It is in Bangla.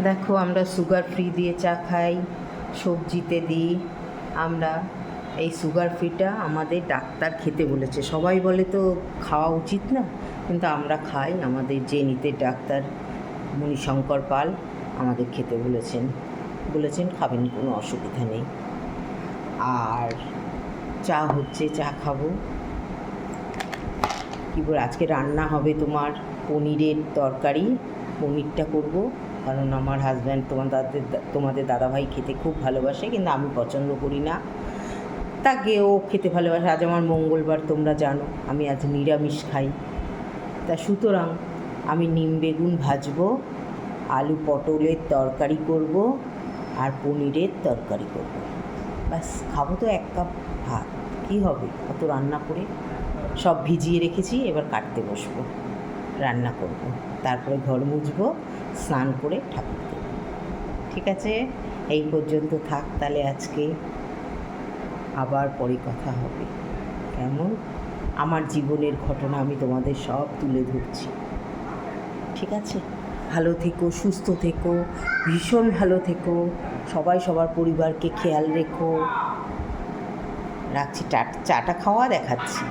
দেখো, আমরা সুগার ফ্রি দিয়ে চা খাই, সবজিতে দিই। আমরা এই সুগার ফ্রিটা আমাদের ডাক্তার খেতে বলেছে। সবাই বলে তো খাওয়া উচিত না, কিন্তু আমরা খাই। আমাদের জেনিতে ডাক্তার মণিশঙ্কর পাল আমাদের খেতে বলেছেন খাবেন, কোনো অসুবিধা নেই। আর চা হচ্ছে, চা খাবো। কী বলে আজকে রান্না হবে তোমার পনিরের তরকারি। পনিরটা করব, কারণ আমার হাজব্যান্ড তোমাদের দাদাভাই খেতে খুব ভালোবাসে, কিন্তু আমি পছন্দ করি না। তাকেও খেতে ভালোবাসে। আজ আমার মঙ্গলবার, তোমরা জানো আমি আজ নিরামিষ খাই। তা সুতরাং আমি নিম বেগুন ভাজবো, আলু পটলের তরকারি করব, আর পনিরের তরকারি করব। ব্যাস, খাবো তো 1 কাপ ভাত। কী হবে অত রান্না করে? সব ভিজিয়ে রেখেছি, এবার কাটতে বসবো, রান্না করব, তারপরে ঘর মুছবো, স্নান করে ঠাকুর দেব। ঠিক আছে, এই পর্যন্ত থাক তাহলে আজকে। আবার পরে কথা হবে। কেমন? আমার জীবনের ঘটনা আমি তোমাদের সব তুলে ধরছি। ঠিক আছে, ভালো থেকো, সুস্থ থেকো, ভীষণ ভালো থেকো। সবাই সবার পরিবারকে খেয়াল রেখো। রাখছি, চাটা খাওয়া দেখাচ্ছি।